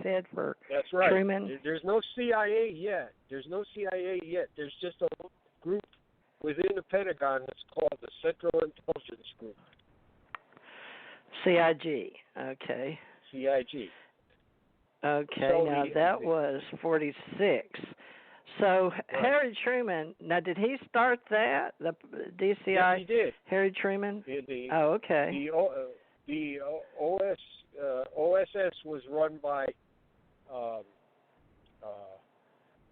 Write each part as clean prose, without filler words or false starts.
said, for That's right. Truman? There's no CIA yet. There's just a group within the Pentagon that's called the Central Intelligence Group. CIG. Okay. CIG. Okay. So now that was 46. So right. Harry Truman. Now, did he start that? The DCI. Yes, he did. Harry Truman. Okay. The OSS was run by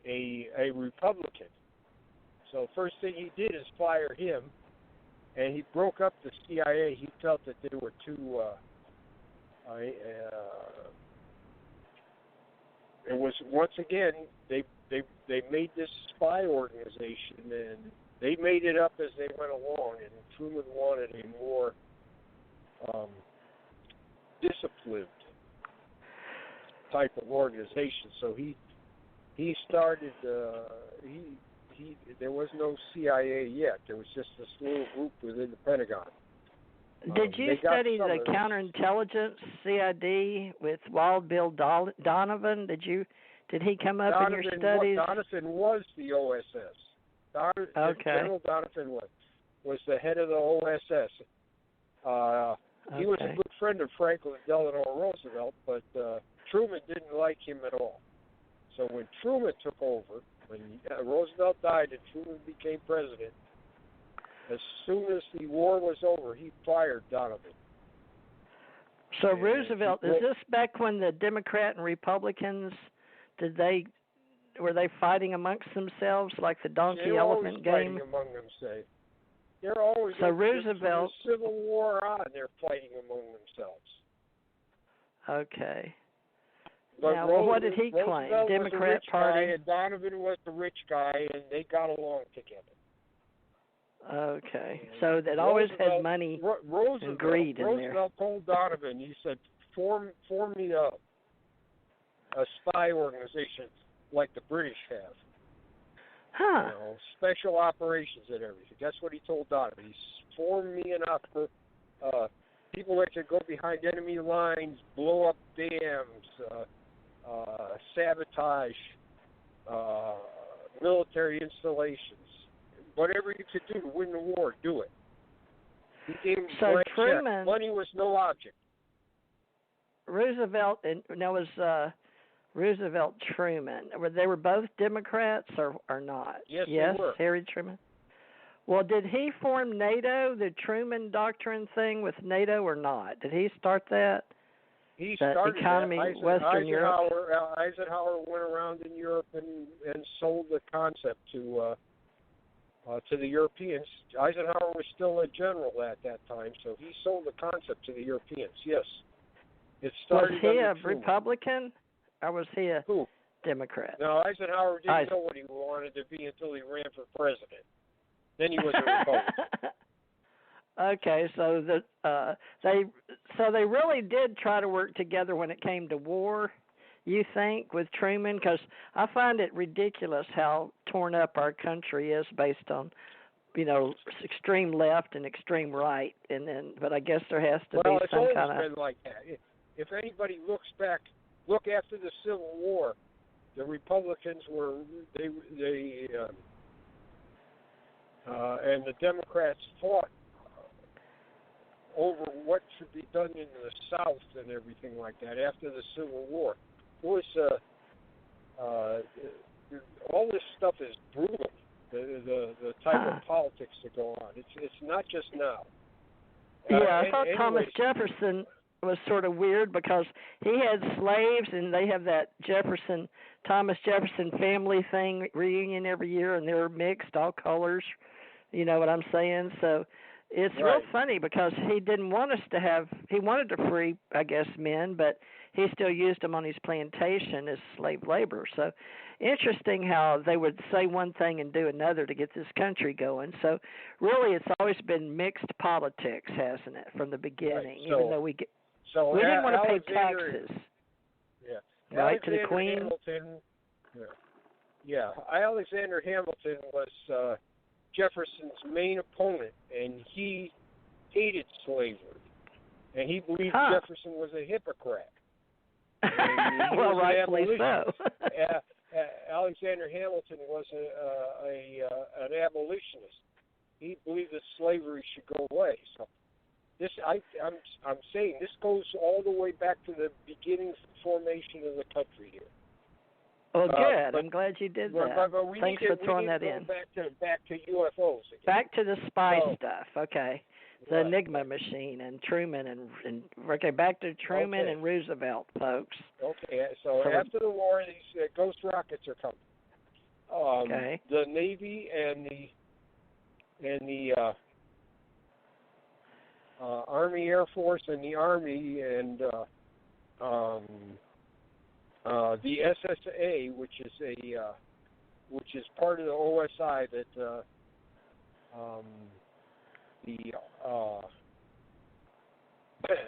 a Republican. So first thing he did is fire him, and he broke up the CIA. He felt that they were too. It was once again they made this spy organization, and they made it up as they went along. And Truman wanted a more disciplined type of organization. So he started. There was no CIA yet. There was just this little group within the Pentagon. Did you study the counterintelligence CID with Wild Bill Donovan? Did he come up in your studies? Donovan was the OSS. General Donovan was the head of the OSS. He was a good friend of Franklin Delano Roosevelt, but Truman didn't like him at all. So when Truman took over, when Roosevelt died and Truman became president, as soon as the war was over, he fired Donovan. So Roosevelt, is this back when the Democrat and Republicans, were they fighting amongst themselves like the donkey elephant game? Fighting among themselves. They're always Roosevelt, from the Civil War on, they're fighting among themselves. Okay. But now, what did he claim? Roosevelt Democrat was the rich Party? guy, and Donovan was the rich guy, and they got along together. Okay. So that always had money and greed in there. Roosevelt told Donovan, he said, form me a spy organization like the British have. Huh. Special operations and everything. That's what he told Donovan. He formed me enough for people that could go behind enemy lines, blow up dams, sabotage military installations. Whatever you could do to win the war, do it. He gave him blank check. Money was no object. Roosevelt Roosevelt Truman. They were both Democrats or not? Yes, they were. Harry Truman. Well, did he form NATO, the Truman Doctrine thing with NATO, or not? Did he start that? He started economy, Western Europe. Eisenhower went around in Europe and sold the concept to the Europeans. Eisenhower was still a general at that time, so he sold the concept to the Europeans. Yes, it started. Was he a Truman. Republican, or was he a Democrat? No, Eisenhower didn't know what he wanted to be until he ran for president. Then he was a Republican. Okay, so they really did try to work together when it came to war, you think, with Truman? Because I find it ridiculous how torn up our country is based on, extreme left and extreme right, but I guess there has to be some kind of. Well, it's always been like that. If anybody look after the Civil War, the Republicans and the Democrats fought over what should be done in the South and everything like that after the Civil War. It was all this stuff is brutal. The type of politics that go on. It's not just now. I thought Thomas Jefferson was sort of weird because he had slaves, and they have that Thomas Jefferson family thing reunion every year, and they're mixed, all colors. You know what I'm saying? So it's real funny because he didn't want us to have. He wanted to free, I guess, men, but he still used them on his plantation as slave labor. So interesting how they would say one thing and do another to get this country going. So really, it's always been mixed politics, hasn't it, from the beginning? Right. Even though we didn't want to pay taxes. Yeah. Right, to the Queen. Hamilton, Alexander Hamilton was Jefferson's main opponent, and he hated slavery, and he believed Jefferson was a hypocrite. Well, rightfully so. Alexander Hamilton was an abolitionist. He believed that slavery should go away. So I'm saying this goes all the way back to the beginning formation of the country here. Well, good. I'm glad you did that. But Thanks for throwing that in. Back to UFOs again. Back to the spy stuff. Okay. The Enigma machine and Truman and okay, back to Truman and Roosevelt, folks. Okay, so after the war, these ghost rockets are coming. The Navy and the Army, Air Force, and the Army, and the SSA, which is part of the OSI that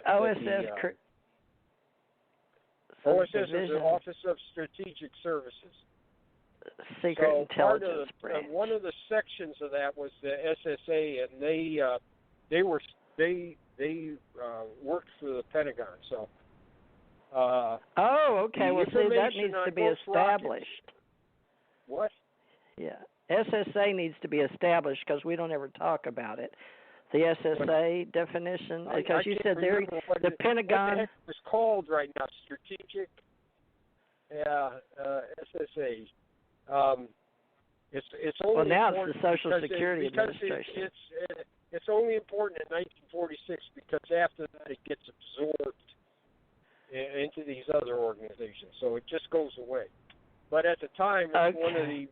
OSS is the Office of Strategic Services. Secret Intelligence Branch. One of the sections of that was the SSA, and they worked for the Pentagon. So. Okay. Well, see, that needs to be established. What? Yeah. SSA needs to be established because we don't ever talk about it. The SSA definition, because you said there, the Pentagon. What the heck it's called right now? Strategic. SSA. It's only. Well, now it's the Social Security Administration. It's only important in 1946 because after that it gets absorbed into these other organizations, so it just goes away. But at the time, it's one of the.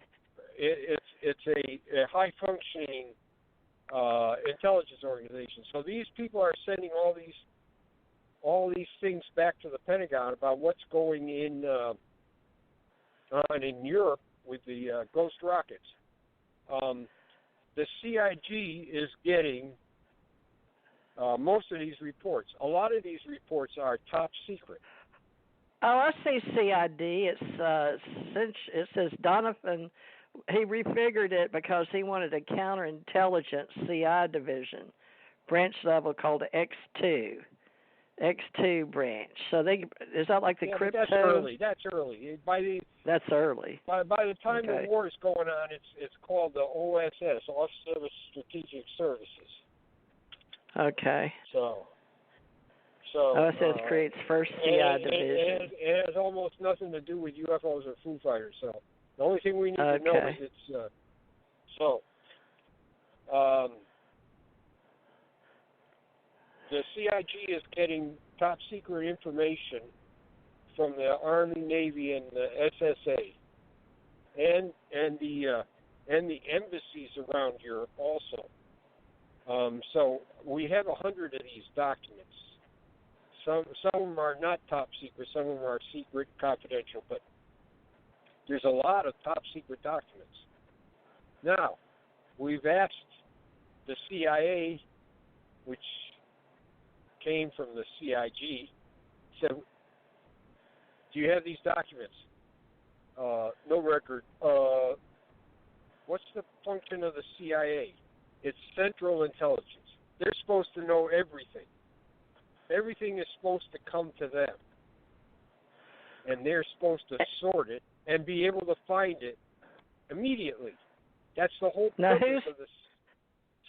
It's a high functioning intelligence organization. So these people are sending all these things back to the Pentagon about what's going on in Europe with the ghost rockets. The CIG is getting most of these reports. A lot of these reports are top secret. Oh, I see CID. It says Donovan. He refigured it because he wanted a counterintelligence CI division, branch level called X2 branch. So is that like the crypto? That's early. That's early. That's early. By the time the war is going on, it's called the OSS, Office of Strategic Services. Okay. So OSS creates first CI division. It has almost nothing to do with UFOs or Foo Fighters. So the only thing we need to know is it's the CIG is getting top secret information from the Army, Navy, and the SSA, and the embassies around Europe also. So we have 100 of these documents. Some of them are not top secret, some of them are secret, confidential, but there's a lot of top secret documents. Now, we've asked the CIA, which came from the CIG, said, do you have these documents? No record. What's the function of the CIA? It's Central Intelligence. They're supposed to know everything. Everything is supposed to come to them. And they're supposed to sort it and be able to find it immediately. That's the whole purpose of the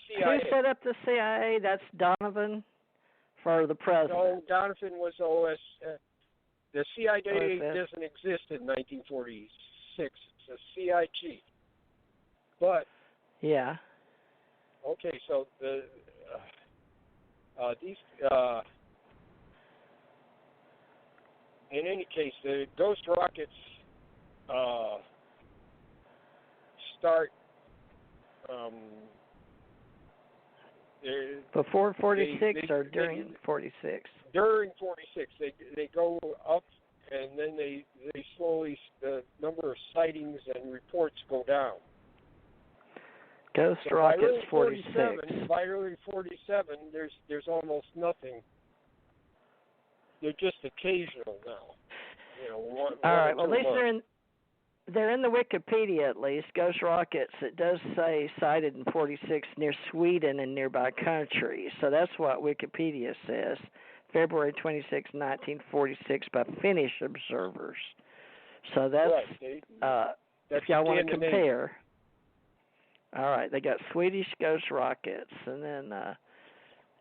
CIA. Who set up the CIA? That's Donovan for the president. No, Donovan was OS. The CIA doesn't exist in 1946. It's a CIG. But yeah. Okay, so in any case, the ghost rockets start before 46 or during 46? During 46, they go up, and then they slowly, the number of sightings and reports go down. Ghost rockets 46. By early 47, there's almost nothing. They're just occasional now. All right. Well, at least they're in the Wikipedia. At least ghost rockets. It does say sighted in 46 near Sweden and nearby countries. So that's what Wikipedia says. February 26, 1946, by Finnish observers. So that's, if y'all want to compare. All right, they got Swedish ghost rockets, and then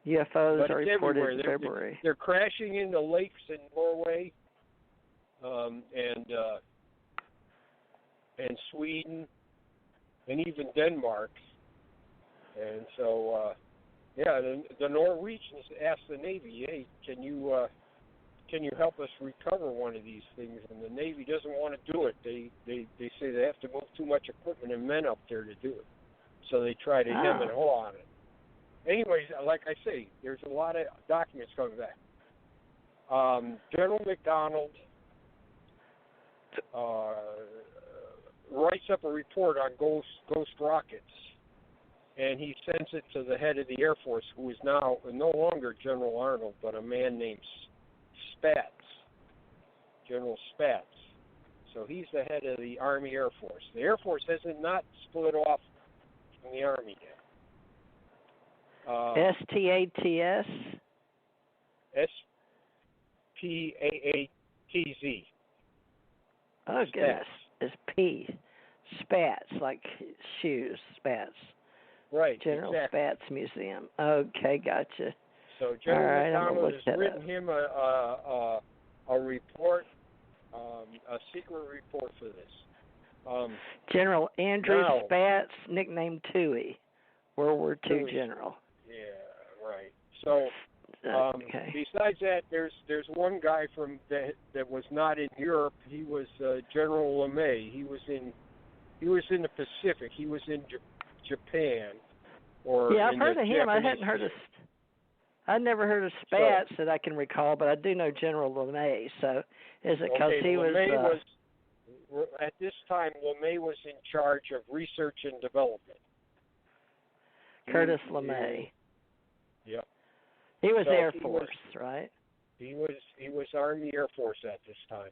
UFOs are reported in February. They're crashing into lakes in Norway, and Sweden, and even Denmark. And so, the Norwegians asked the Navy, "Hey, can you help us recover one of these things?" And the Navy doesn't want to do it. They say they have to move too much equipment and men up there to do it. So they try to hem and haw on it. Anyways, like I say, there's a lot of documents coming back. General McDonald writes up a report on ghost rockets, and he sends it to the head of the Air Force, who is now no longer General Arnold, but a man named Spatz, General Spatz. So he's the head of the Army Air Force. The Air Force hasn't not split off from the Army yet. STATS? SPAATZ. Oh, goodness. It's P. Spatz, like shoes, Spatz. Right, General exactly. Spatz Museum. Okay, gotcha. So General McDonald has written him a report, a secret report for this. General Andrew Spatz, nicknamed Toohey, World War II general. Yeah, right. So, besides that, there's one guy from that was not in Europe. He was General LeMay. He was in the Pacific. He was in Japan. I've heard of him. I'd never heard of Spatz that I can recall, but I do know General LeMay. So, is it because he was? At this time, LeMay was in charge of research and development. Curtis LeMay. Yep. He was Air Force, right? He was Army Air Force at this time.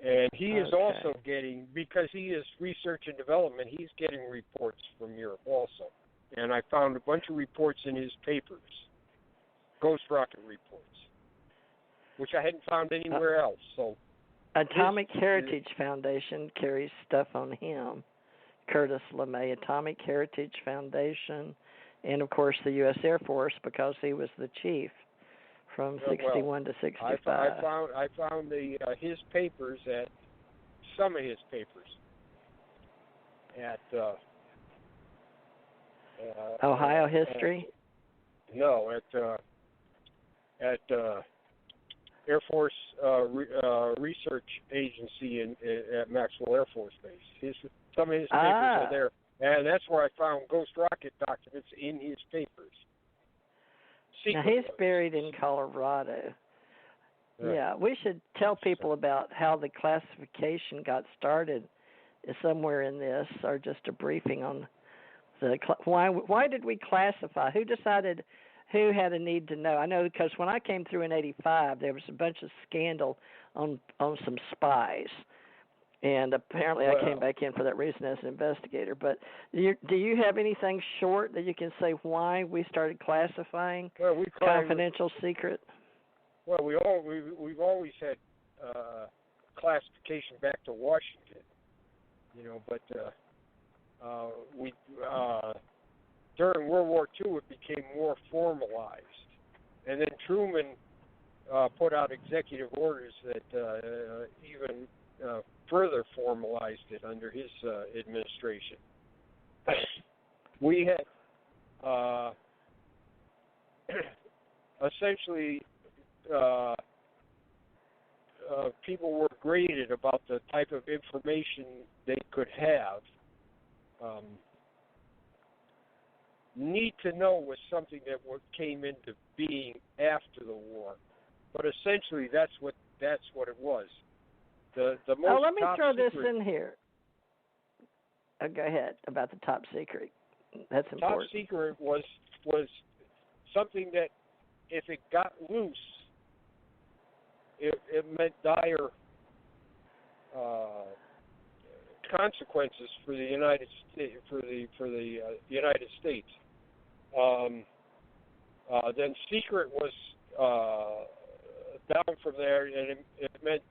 And he is also getting, because he is research and development, he's getting reports from Europe also. And I found a bunch of reports in his papers, ghost rocket reports, which I hadn't found anywhere else. So, Atomic Heritage Foundation carries stuff on him. Curtis LeMay, Atomic Heritage Foundation, and of course the U.S. Air Force, because he was the chief from 61 to 65. I found his papers some of his papers at Ohio History. At Air Force Research Agency at Maxwell Air Force Base. Some of his papers are there, and that's where I found ghost rocket documents in his papers. Now he's buried in Colorado. Yeah, we should tell people about how the classification got started somewhere in this, or just a briefing on why did we classify? Who decided? Who had a need to know? I know because when I came through in '85, there was a bunch of scandal on some spies, and apparently I came back in for that reason as an investigator. But do you have anything short that you can say why we started classifying confidential secret? Well, we've always had classification back to Washington, but we. During World War II, it became more formalized. And then Truman put out executive orders that even further formalized it under his administration. We had essentially people were graded about the type of information they could have. Need to know was something that came into being after the war, but essentially that's what it was. The most. Let me throw this in here. Go ahead about the top secret. That's important. Top secret was something that if it got loose, it meant dire consequences for the United States. Then secret was down from there, and it meant